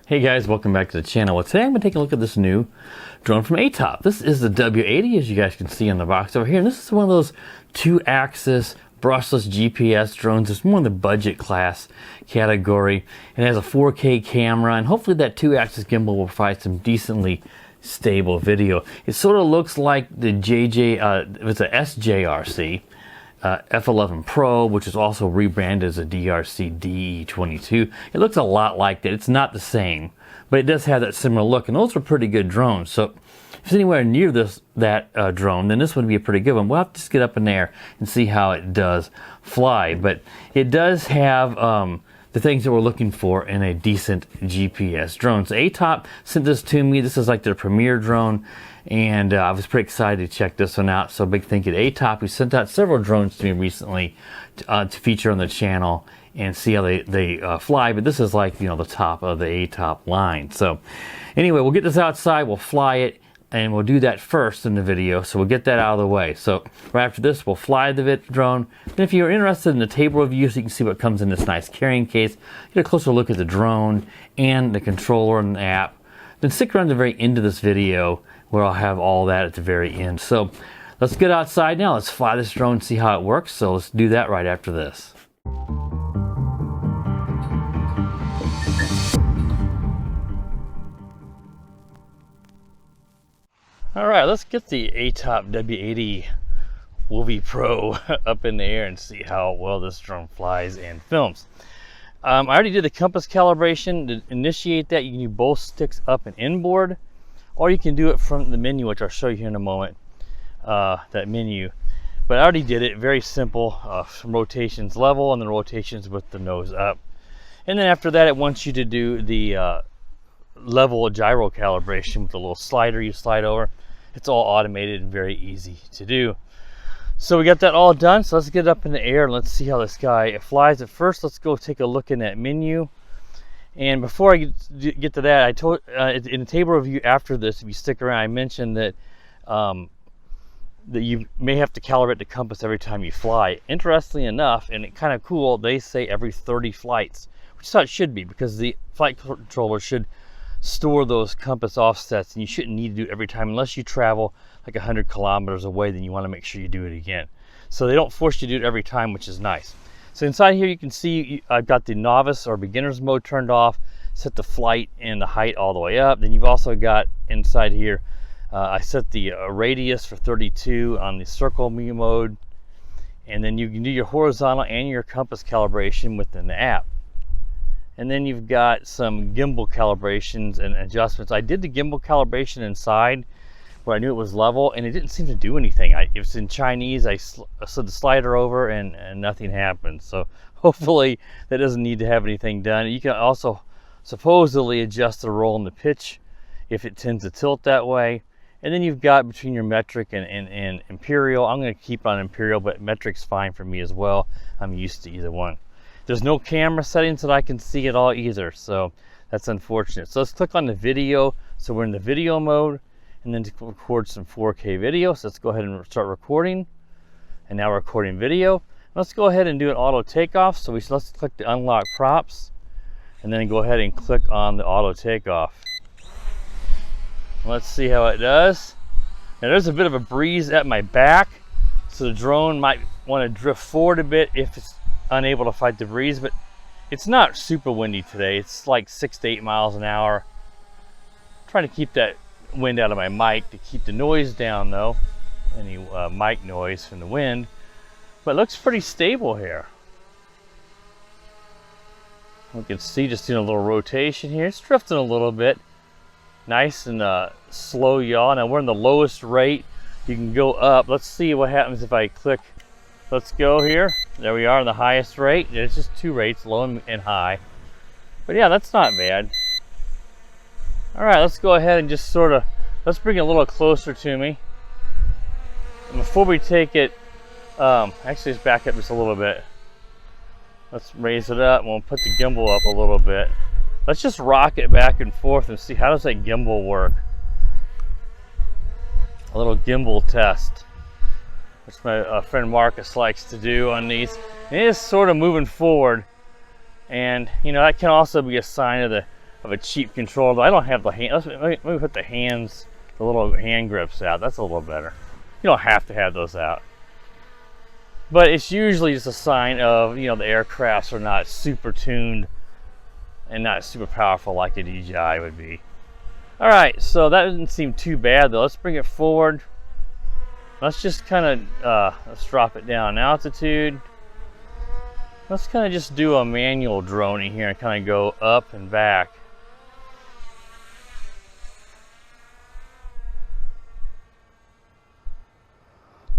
Hey guys, welcome back to the channel. Well, today I'm going to take a look at this new drone from Attop. This is the W80, as you guys can see in the box over here. And this is one of those 2-axis brushless GPS drones. It's more in the budget class category. It has a 4K camera, and hopefully that 2-axis gimbal will provide some decently stable video. It sort of looks like the it's a SJRC. F11 Pro, which is also rebranded as a DEERC DE22. It looks a lot like that. It's not the same, but it does have that similar look, and those are pretty good drones. So if it's anywhere near that drone, then this would be a pretty good one. We'll have to just get up in there and see how it does fly. But it does have the things that we're looking for in a decent GPS drone. So Attop sent this to me. This is like their premier drone, and I was pretty excited to check this one out. So big thank you to Attop, who sent out several drones to me recently to feature on the channel and see how they fly. But this is like, you know, the top of the Attop line. So anyway, we'll get this outside, we'll fly it, and we'll do that first in the video. So we'll get that out of the way. So right after this, we'll fly the drone. Then if you're interested in the table review, so you can see what comes in this nice carrying case, get a closer look at the drone and the controller and the app, then stick around to the very end of this video where I'll have all that at the very end. So let's get outside now. Let's fly this drone and see how it works. So let's do that right after this. All right, let's get the Attop W80 Wolvy Pro up in the air and see how well this drone flies and films. I already did the compass calibration. To initiate that, you can do both sticks up and inboard, or you can do it from the menu, which I'll show you here in a moment, that menu. But I already did it, very simple, some rotations level and then rotations with the nose up. And then after that, it wants you to do the level gyro calibration with the little slider you slide over. It's all automated and very easy to do. So we got that all done, so let's get it up in the air and let's see how this guy flies. At first, let's go take a look in that menu. And before I get to that, I told in the table review after this, if you stick around, I mentioned that that you may have to calibrate the compass every time you fly. Interestingly enough, and kind of cool, they say every 30 flights, which is how it should be, because the flight controller should store those compass offsets, and you shouldn't need to do it every time unless you travel like 100 kilometers away. Then you want to make sure you do it again. So they don't force you to do it every time, which is nice. So inside here you can see I've got the novice or beginner's mode turned off, set the flight and the height all the way up. Then you've also got inside here, I set the radius for 32 on the circle mode, and then you can do your horizontal and your compass calibration within the app. And then you've got some gimbal calibrations and adjustments. I did the gimbal calibration inside where I knew it was level, and it didn't seem to do anything. It was in Chinese. I slid the slider over and nothing happened. So hopefully that doesn't need to have anything done. You can also supposedly adjust the roll and the pitch if it tends to tilt that way. And then you've got between your metric and imperial. I'm going to keep on imperial, but metric's fine for me as well. I'm used to either one. There's no camera settings that I can see at all either, so that's unfortunate. So let's click on the video. So we're in the video mode, and then to record some 4K video. So let's go ahead and start recording. And now we're recording video. Let's go ahead and do an auto takeoff. So let's click the unlock props, and then go ahead and click on the auto takeoff. Let's see how it does. Now there's a bit of a breeze at my back, so the drone might want to drift forward a bit if it's unable to fight the breeze, but it's not super windy today. It's like 6 to 8 miles an hour. I'm trying to keep that wind out of my mic to keep the noise down though, any mic noise from the wind, but it looks pretty stable here. You can see just doing a little rotation here. It's drifting a little bit. Nice and slow yaw. Now we're in the lowest rate. You can go up. Let's see what happens if I click. Let's go here. There we are in the highest rate. There's just 2 rates, low and high. But yeah, that's not bad. All right, let's go ahead and just sort of, let's bring it a little closer to me. And before we take it, actually let's back up just a little bit. Let's raise it up and we'll put the gimbal up a little bit. Let's just rock it back and forth and see how does that gimbal work. A little gimbal test, which my friend Marcus likes to do on these. And it is sort of moving forward, and you know that can also be a sign of of a cheap controller. I don't have the hand. Let me put the hands, the little hand grips out. That's a little better. You don't have to have those out. But it's usually just a sign of, you know, the aircrafts are not super tuned and not super powerful like a DJI would be. All right, so that doesn't seem too bad though. Let's bring it forward. Let's just kind of, let's drop it down in altitude. Let's kind of just do a manual droning here and kind of go up and back.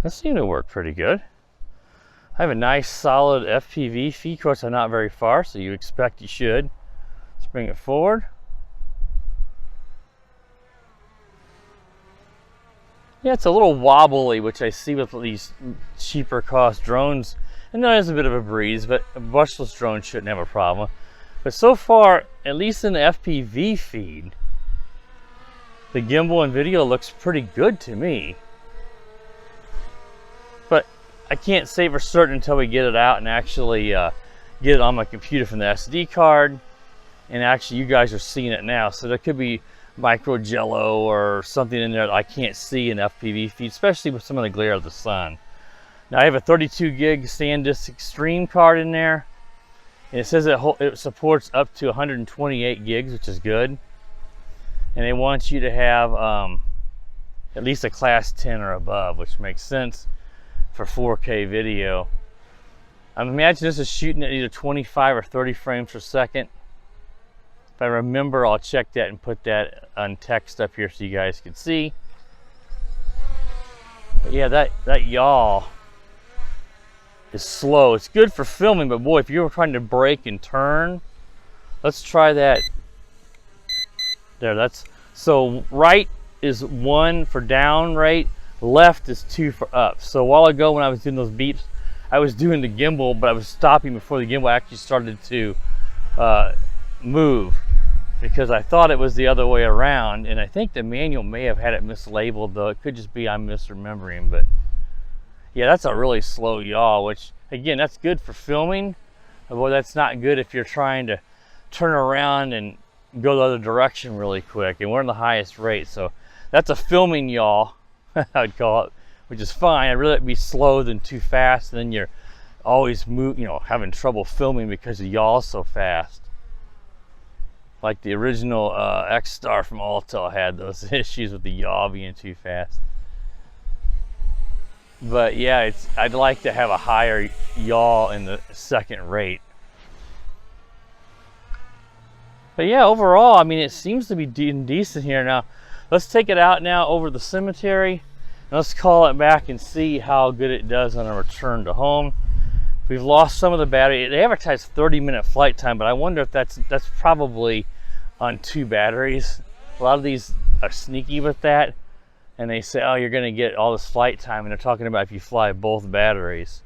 That seemed to work pretty good. I have a nice solid FPV feed. Of course, I'm not very far, so you expect you should. Let's bring it forward. Yeah, it's a little wobbly, which I see with these cheaper cost drones. And there is a bit of a breeze, but a brushless drone shouldn't have a problem. But so far, at least in the FPV feed, the gimbal and video looks pretty good to me. But I can't say for certain until we get it out and actually get it on my computer from the SD card. And actually, you guys are seeing it now, so there could be micro jello or something in there that I can't see in FPV feed, especially with some of the glare of the sun. Now I have a 32 gig SanDisk Extreme card in there, and it says it supports up to 128 gigs, which is good. And they want you to have at least a class 10 or above, which makes sense for 4K video. I imagine this is shooting at either 25 or 30 frames per second. If I remember, I'll check that and put that on text up here so you guys can see. But yeah, that yaw is slow. It's good for filming, but boy, if you were trying to brake and turn, let's try that. There, that's, so right is 1 for down rate, left is 2 for up. So a while ago when I was doing those beeps, I was doing the gimbal, but I was stopping before the gimbal actually started to move, because I thought it was the other way around, and I think the manual may have had it mislabeled, though it could just be I'm misremembering. But yeah, that's a really slow yaw, which again, that's good for filming. Well, that's not good if you're trying to turn around and go the other direction really quick, and we're in the highest rate, so that's a filming yaw, I'd call it, which is fine. I'd rather it be slow than too fast, and then you're always having trouble filming because the yaw is so fast. Like the original X-Star from Autel had those issues with the yaw being too fast. But yeah, I'd like to have a higher yaw in the second rate. But yeah, overall, I mean, it seems to be decent here. Now, let's take it out now over the cemetery, and let's call it back and see how good it does on a return to home. We've lost some of the battery. They advertise 30-minute flight time, but I wonder if that's probably on 2 batteries. A lot of these are sneaky with that, and they say, oh, you're going to get all this flight time, and they're talking about if you fly both batteries.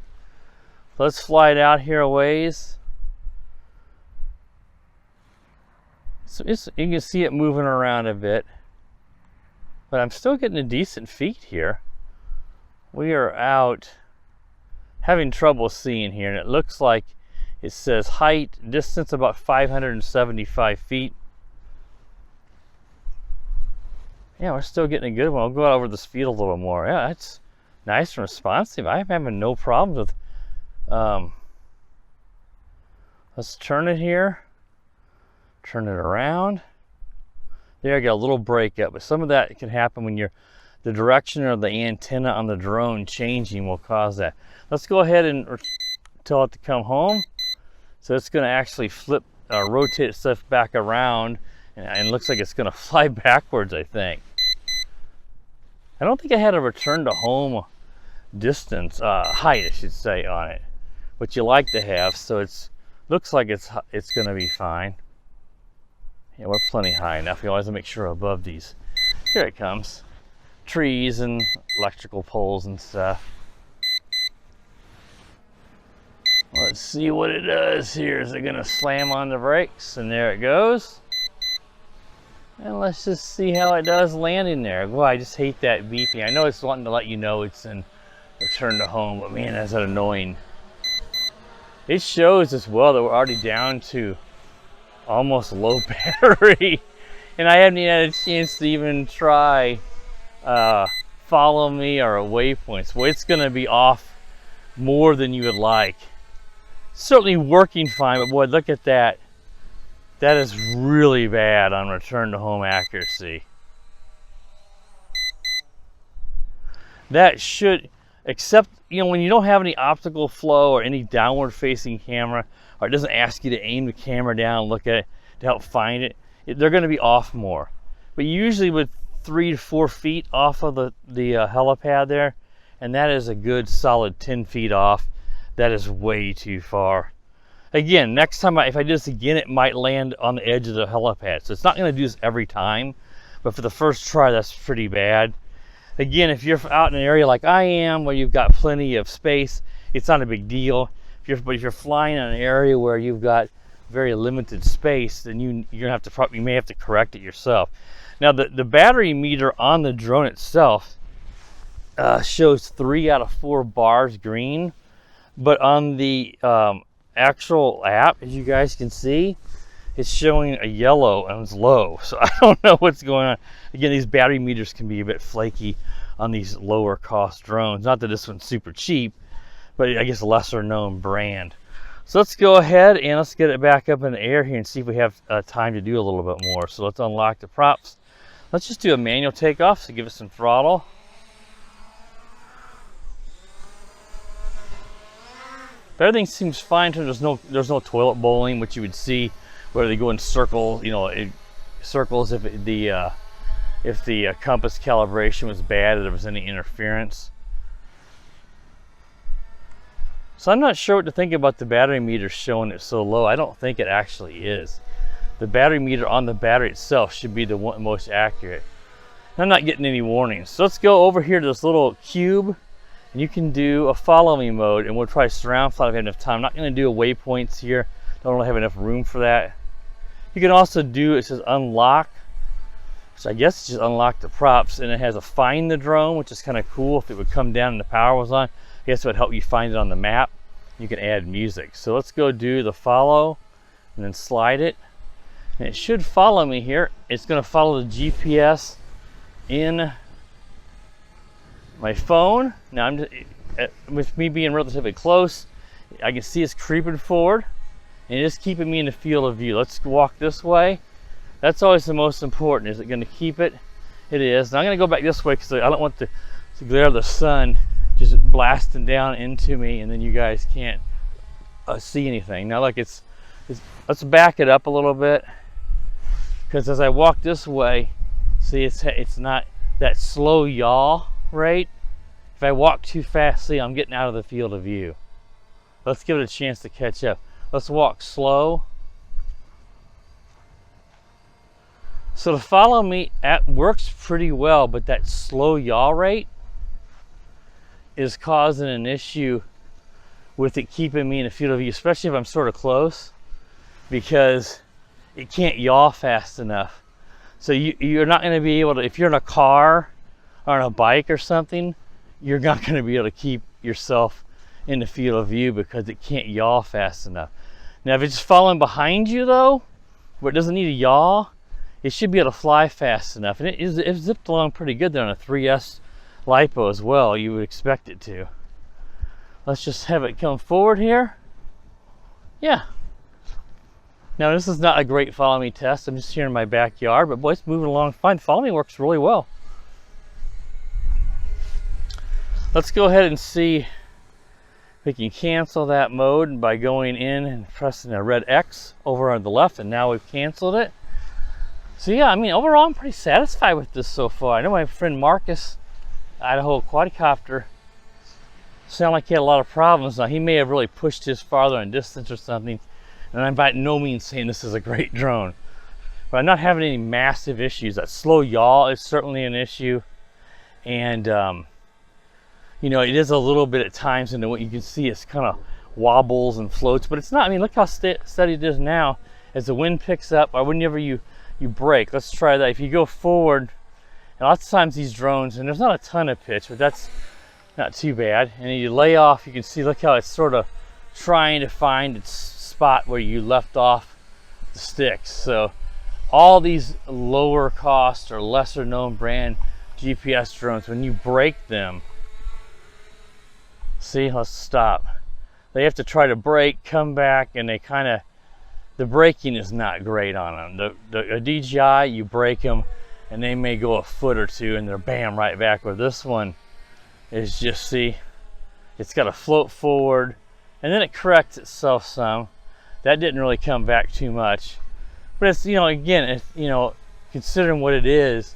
So let's fly it out here a ways. So you can see it moving around a bit, but I'm still getting a decent feed here. We are out having trouble seeing here, and it looks like it says height, distance about 575 feet. Yeah, we're still getting a good one. I'll go out over this field a little more. Yeah, that's nice and responsive. I'm having no problems with, let's turn it here, turn it around. There, I got a little break up, but some of that can happen when the direction of the antenna on the drone changing will cause that. Let's go ahead and tell it to come home. So it's going to actually rotate itself back around, and it looks like it's going to fly backwards, I think. I don't think I had a return to home distance, height, I should say, on it, which you like to have. So looks like it's going to be fine. Yeah, we're plenty high enough. We always make sure above these. Here it comes. Trees and electrical poles and stuff. Let's see what it does here. Is it going to slam on the brakes? And there it goes. And let's just see how it does landing there. Boy, I just hate that beeping. I know it's wanting to let you know it's in return to home, but man, that's annoying. It shows as well that we're already down to almost low battery. And I haven't even had a chance to even try follow me or waypoints. Well, it's gonna be off more than you would like. Certainly working fine, but boy, look at that. That is really bad on return to home accuracy. That should, except, you know, when you don't have any optical flow or any downward facing camera, or it doesn't ask you to aim the camera down and look at it to help find it, they're going to be off more. But usually with 3 to 4 feet off of the helipad there, and that is a good solid 10 feet off. That is way too far. Again, next time if I do this again, it might land on the edge of the helipad. So it's not going to do this every time, but for the first try, that's pretty bad. Again, if you're out in an area like I am, where you've got plenty of space, it's not a big deal. But if you're flying in an area where you've got very limited space, then you may have to correct it yourself. Now, the battery meter on the drone itself shows 3 out of 4 bars green, but on the actual app, as you guys can see, it's showing a yellow and it's low. So I don't know what's going on. Again, these battery meters can be a bit flaky on these lower cost drones. Not that this one's super cheap, but I guess a lesser known brand. So let's go ahead and let's get it back up in the air here and see if we have time to do a little bit more. So let's unlock the props. Let's just do a manual takeoff, so give it some throttle. But everything seems fine. There's no toilet bowling, which you would see where they go in circles, you know, circles if the compass calibration was bad or there was any interference. So I'm not sure what to think about the battery meter showing it so low. I don't think it actually is. The battery meter on the battery itself should be the most accurate. I'm not getting any warnings. So let's go over here to this little cube, and you can do a follow me mode, and we'll try surround flight if I have enough time. I'm not going to do a waypoints here. Don't really have enough room for that. You can also do, it says unlock, so I guess it's just unlock the props, and it has a find the drone, which is kind of cool. If it would come down and the power was on, I guess it would help you find it on the map. You can add music. So let's go do the follow and then slide it, and it should follow me here. It's going to follow the GPS in my phone. Now with me being relatively close, I can see it's creeping forward and it is keeping me in the field of view. Let's walk this way. That's always the most important. Is it going to keep it? It is. Now I'm going to go back this way because I don't want the glare of the sun just blasting down into me and then you guys can't see anything. Now look, let's back it up a little bit, because as I walk this way, see, it's not that slow yaw rate. If I walk too fast, see, I'm getting out of the field of view. Let's give it a chance to catch up. Let's walk slow. So the follow me works pretty well, but that slow yaw rate is causing an issue with it keeping me in the field of view, especially if I'm sort of close, because it can't yaw fast enough. So you're not going to be able to, if you're in a car or on a bike or something, you're not going to be able to keep yourself in the field of view because it can't yaw fast enough. Now if it's following behind you though, where it doesn't need a yaw, it should be able to fly fast enough. And it zipped along pretty good there on a 3S LiPo as well. You would expect it to. Let's just have it come forward here. Yeah. Now this is not a great follow me test. I'm just here in my backyard, but boy, it's moving along fine. Follow me works really well. Let's go ahead and see if we can cancel that mode by going in and pressing a red X over on the left, and now we've canceled it. So yeah, I mean, overall I'm pretty satisfied with this so far. I know my friend Marcus, Idaho Quadcopter, sounded like he had a lot of problems. Now he may have really pushed his farther in distance or something, and I'm by no means saying this is a great drone, but I'm not having any massive issues. That slow yaw is certainly an issue, and you know, it is a little bit at times, and what you can see is kind of wobbles and floats, but it's not. I mean, look how steady it is now. As the wind picks up, or whenever you brake, let's try that. If you go forward, and lots of times these drones, and there's not a ton of pitch, but that's not too bad. And then you lay off, you can see, look how it's sort of trying to find its spot where you left off the sticks. So all these lower cost or lesser known brand GPS drones, when you break them, see, let's stop. They have to try to brake, come back, and they kind of, the braking is not great on them. The DJI, you brake them and they may go a foot or two and they're bam right back. Where this one is just, see, it's got to float forward and then it corrects itself some. That didn't really come back too much, but it's, you know, again, it's, you know, considering what it is,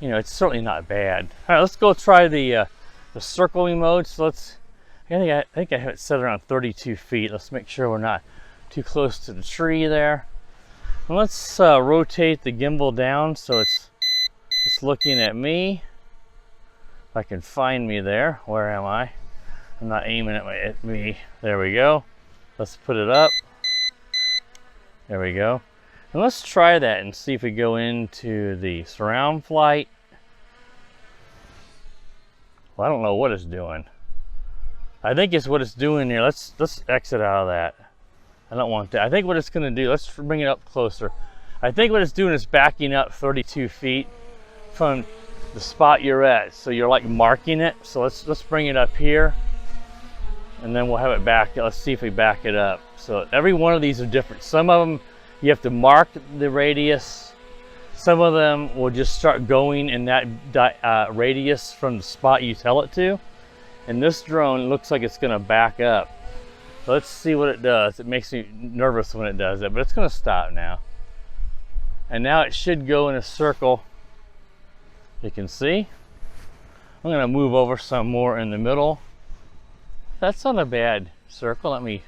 you know, it's certainly not bad. All right, let's go try the circling mode. So let's, I think I have it set around 32 feet. Let's make sure we're not too close to the tree there. And let's rotate the gimbal down so it's looking at me. If I can find me there. Where am I? I'm not aiming at me. There we go. Let's put it up. There we go. And let's try that and see if we go into the surround flight. Well, I don't know what it's doing. I think it's what it's doing here. Let's exit out of that. I don't want that. I think what it's going to do, let's bring it up closer. I think what it's doing is backing up 32 feet from the spot you're at. So you're like marking it. So let's bring it up here and then we'll have it back. Let's see if we back it up. So every one of these are different. Some of them you have to mark the radius. Some of them will just start going in that radius from the spot you tell it to. And this drone looks like it's going to back up. So let's see what it does. It makes me nervous when it does that, but it's going to stop now. And now it should go in a circle. You can see. I'm going to move over some more in the middle. That's not a bad circle. Let me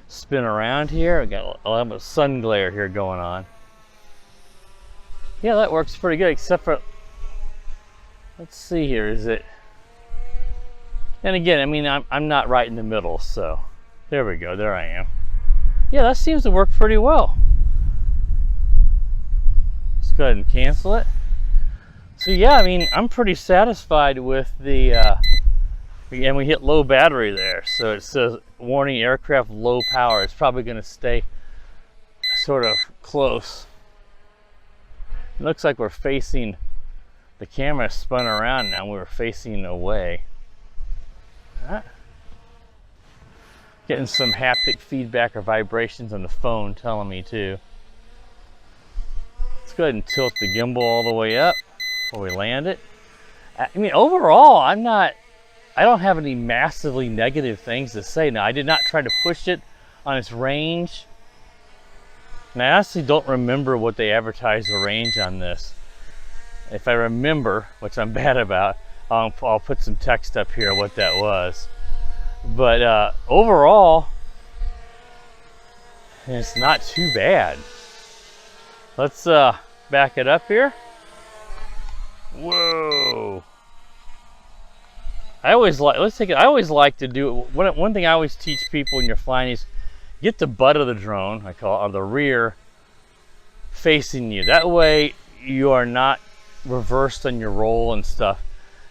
spin around here. I got a lot of sun glare here going on. Yeah, that works pretty good, except for, let's see here, is it? And again, I mean, I'm not right in the middle, so there we go, there I am. Yeah, that seems to work pretty well. Let's go ahead and cancel it. So yeah, I mean, I'm pretty satisfied with the, and we hit low battery there. So it says, warning aircraft low power. It's probably gonna stay sort of close. It looks like we're facing, the camera spun around now, we're facing away. Getting some haptic feedback or vibrations on the phone telling me too. Let's go ahead and tilt the gimbal all the way up before we land it. I mean, overall, I don't have any massively negative things to say. Now, I did not try to push it on its range. And I honestly don't remember what they advertised the range on this. If I remember, which I'm bad about, I'll put some text up here what that was. But overall, it's not too bad. Let's back it up here. Whoa! I always like to do one thing I always teach people when you're flying is get the butt of the drone, I call it, or the rear, facing you. That way you are not reversed on your roll and stuff.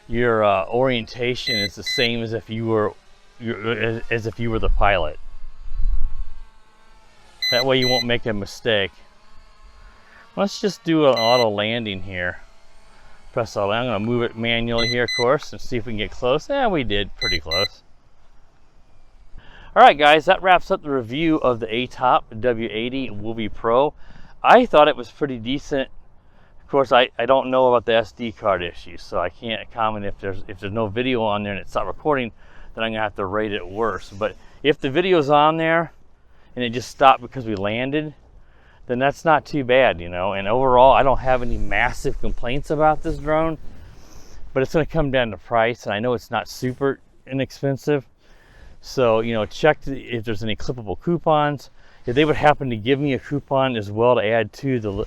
Your orientation is the same as if you were the pilot. That way you won't make a mistake. Let's just do an auto landing here. Press auto. I'm going to move it manually here, of course, and see if we can get close. Yeah, we did pretty close. All right, guys, that wraps up the review of the Attop W80 Wolvy Pro. I thought it was pretty decent. Of course, I don't know about the SD card issue, so I can't comment if there's no video on there and it's not recording, then I'm gonna have to rate it worse. But if the video's on there and it just stopped because we landed, then that's not too bad, you know. And overall, I don't have any massive complaints about this drone, but it's gonna come down to price, and I know it's not super inexpensive. So, you know, check if there's any clippable coupons. If they would happen to give me a coupon as well to add to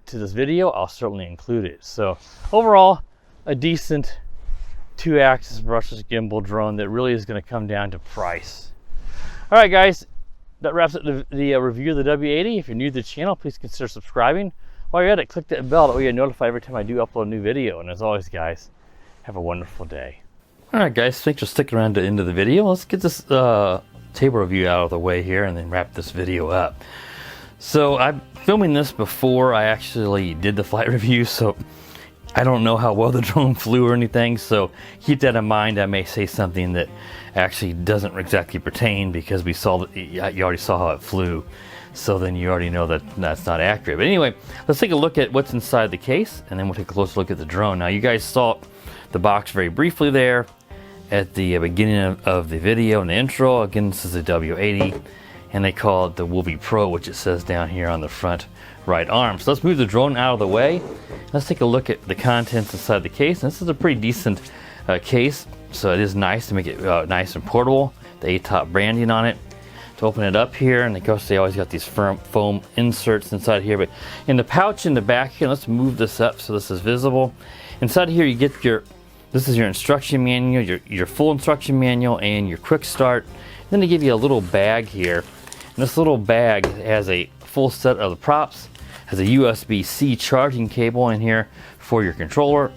this video, I'll certainly include it. So overall, a decent 2-axis brushless gimbal drone that really is going to come down to price. All right, guys, that wraps up the review of the W80. If you're new to the channel, please consider subscribing. While you're at it, click that bell. That way you're notified every time I do upload a new video. And as always, guys, have a wonderful day. All right, guys, thanks for sticking around to the end of the video. Let's get this table review out of the way here and then wrap this video up. So I'm filming this before I actually did the flight review, so I don't know how well the drone flew or anything, so keep that in mind. I may say something that actually doesn't exactly pertain because we saw that you already saw how it flew, so then you already know that that's not accurate. But anyway, let's take a look at what's inside the case, and then we'll take a closer look at the drone. Now, you guys saw the box very briefly there at the beginning of the video in the intro. Again, this is a W80, and they call it the Wolvy Pro, which it says down here on the front right arm. So let's move the drone out of the way. Let's take a look at the contents inside the case. And this is a pretty decent case, so it is nice to make it nice and portable. The Attop branding on it. To open it up here, and of course they always got these foam inserts inside here, but in the pouch in the back here, let's move this up so this is visible. Inside here you get this is your instruction manual, your full instruction manual, and your quick start. Then they give you a little bag here, and this little bag has a full set of the props, has a USB-C charging cable in here for your controller,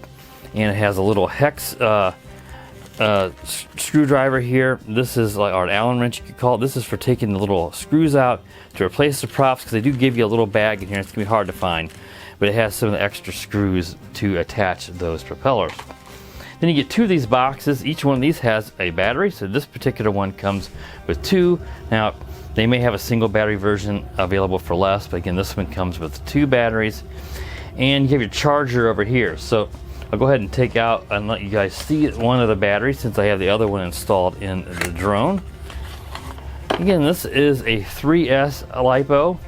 and it has a little hex screwdriver here. This is like, or an Allen wrench you could call it. This is for taking the little screws out to replace the props, because they do give you a little bag in here. It's gonna be hard to find, but it has some of the extra screws to attach those propellers. Then you get two of these boxes. Each one of these has a battery, so this particular one comes with two. Now, they may have a single battery version available for less, but again, this one comes with two batteries. And you have your charger over here. So I'll go ahead and take out and let you guys see one of the batteries, since I have the other one installed in the drone. Again, this is a 3S LiPo.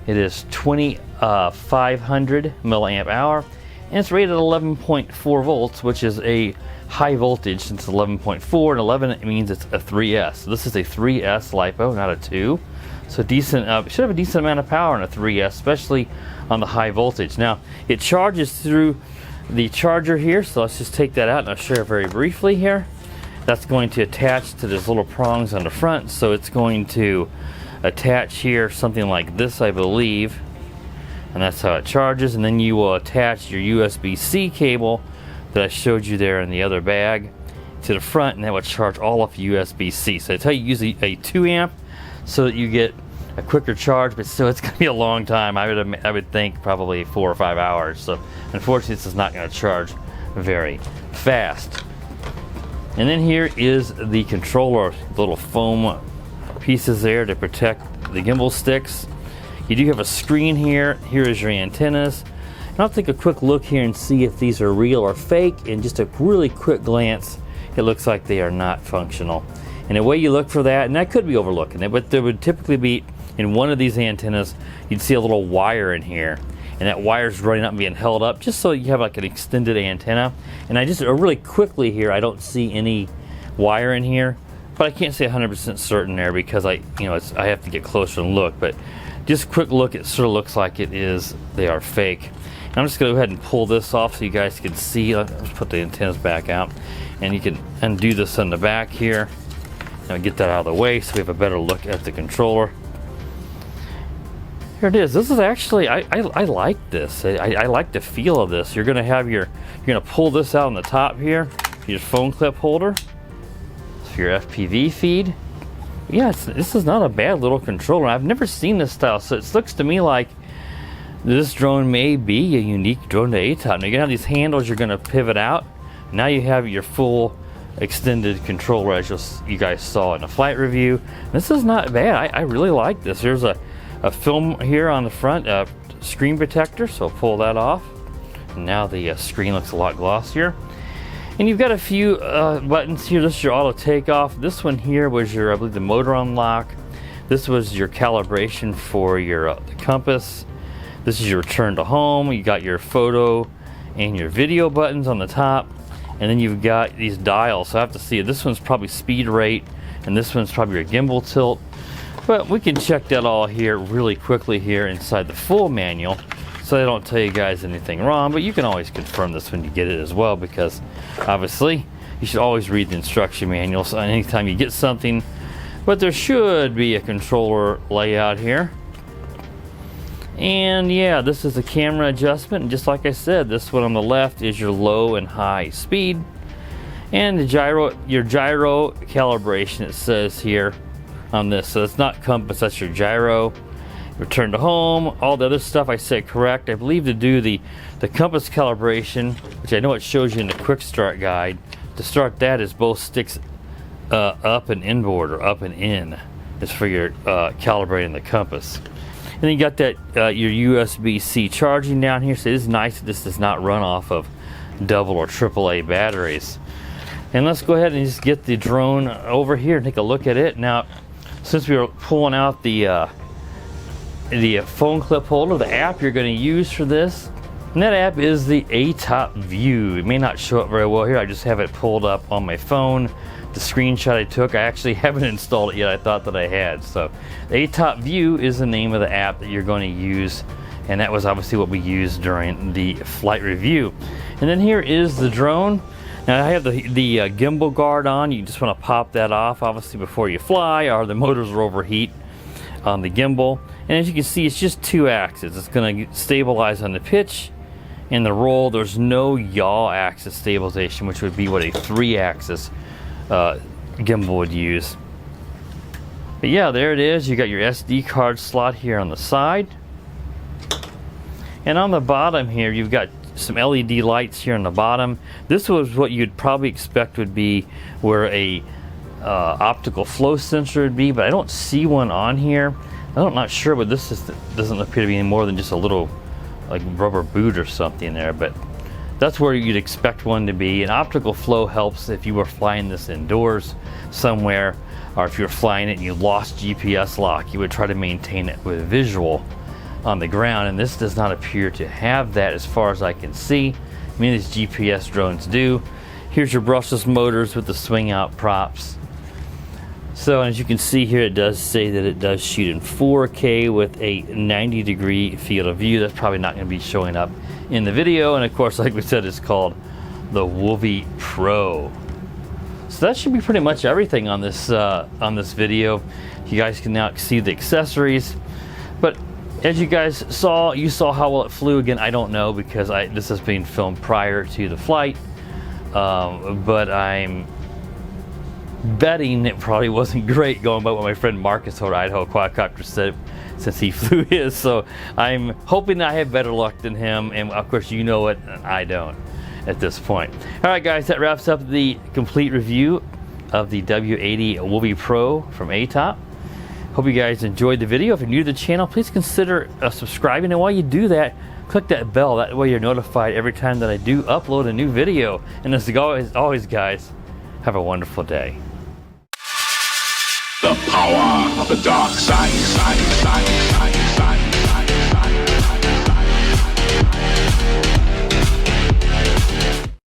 It is 2500 milliamp hour, and it's rated at 11.4 volts, which is a high voltage. Since it's 11.4 and 11, it means it's a 3S. So this is a 3S LiPo, not a 2. So decent, should have a decent amount of power in a 3S, especially on the high voltage. Now, it charges through the charger here, so let's just take that out and I'll show you very briefly here. That's going to attach to these little prongs on the front, so it's going to attach here something like this, I believe, and that's how it charges. And then you will attach your USB-C cable that I showed you there in the other bag to the front, and that will charge all of USB-C. So I tell you, use a 2 amp so that you get a quicker charge, but still it's going to be a long time. I would think probably 4 or 5 hours. So unfortunately, this is not going to charge very fast. And then here is the controller, little foam pieces there to protect the gimbal sticks. You do have a screen here. Here is your antennas. And I'll take a quick look here and see if these are real or fake. And just a really quick glance, it looks like they are not functional. And the way you look for that, and I could be overlooking it, but there would typically be, in one of these antennas, you'd see a little wire in here, and that wire's running up and being held up just so you have like an extended antenna. And I just really quickly here, I don't see any wire in here, but I can't say 100% certain there because I have to get closer and look. But just a quick look, it sort of looks like they are fake. And I'm just gonna go ahead and pull this off so you guys can see. Let's put the antennas back out, and you can undo this on the back here. Now get that out of the way so we have a better look at the controller. Here it is. This is actually, I like this. I like the feel of this. You're gonna pull this out on the top here, your phone clip holder, for your FPV feed. Yeah, this is not a bad little controller. I've never seen this style, so it looks to me like this drone may be a unique drone to Attop. Now you're gonna have these handles you're gonna pivot out. Now you have your full extended controller, as you guys saw in the flight review. This is not bad. I really like this. There's a film here on the front, screen protector, so I'll pull that off. And now the screen looks a lot glossier. And you've got a few buttons here. This is your auto takeoff. This one here was your, I believe, the motor unlock. This was your calibration for your the compass. This is your return to home. You got your photo and your video buttons on the top. And then you've got these dials. So I have to see it. This one's probably speed rate, and this one's probably your gimbal tilt. But we can check that all here really quickly here inside the full manual, so I don't tell you guys anything wrong. But you can always confirm this when you get it as well, because obviously you should always read the instruction manual so anytime you get something. But there should be a controller layout here. And yeah, this is a camera adjustment, and just like I said, this one on the left is your low and high speed. And the your gyro calibration, it says here on this. So it's not compass, that's your gyro. Return to home. All the other stuff I said correct. I believe to do the compass calibration, which I know it shows you in the quick start guide. To start that is both sticks up and inboard, or up and in, is for your calibrating the compass. And then you got that your USB-C charging down here. So it is nice that this does not run off of double or AAA batteries. And let's go ahead and just get the drone over here and take a look at it. Now, since we were pulling out the phone clip holder, the app you're going to use for this, and that app is the Attop View. It may not show up very well here. I just have it pulled up on my phone. The screenshot I took, I actually haven't installed it yet. I thought that I had. So the Attop View is the name of the app that you're going to use, and that was obviously what we used during the flight review. And then here is the drone. Now I have the gimbal guard on. You just want to pop that off obviously before you fly, or the motors will overheat on the gimbal. And as you can see, it's just 2 axes. It's going to stabilize on the pitch and the roll. There's no yaw axis stabilization, which would be what a 3-axis gimbal would use. But yeah, there it is. You got your SD card slot here on the side, and on the bottom here you've got some LED lights here on the bottom. This was what you'd probably expect would be where a optical flow sensor would be, but I don't see one on here. I'm not sure, but this doesn't appear to be any more than just a little like rubber boot or something there, but that's where you'd expect one to be. And optical flow helps if you were flying this indoors somewhere, or if you're flying it and you lost GPS lock, you would try to maintain it with visual on the ground, and this does not appear to have that as far as I can see. Many of these GPS drones do. Here's your brushless motors with the swing out props. So as you can see here, it does say that it does shoot in 4K with a 90-degree field of view. That's probably not going to be showing up in the video. And of course, like we said, it's called the Wolvy Pro. So that should be pretty much everything on this video. You guys can now see the accessories. But as you guys saw, you saw how well it flew. Again, I don't know because this is being filmed prior to the flight. But I'm betting it probably wasn't great, going by what my friend Marcus over Idaho Quadcopter said, since he flew his. So I'm hoping that I have better luck than him, and of course you know it, and I don't at this point. All right guys, that wraps up the complete review of the W80 Wolvy Pro from Attop. Hope you guys enjoyed the video. If you're new to the channel, please consider subscribing, and while you do that, click that bell. That way you're notified every time that I do upload a new video. And as always guys, have a wonderful day. The power of the dark side.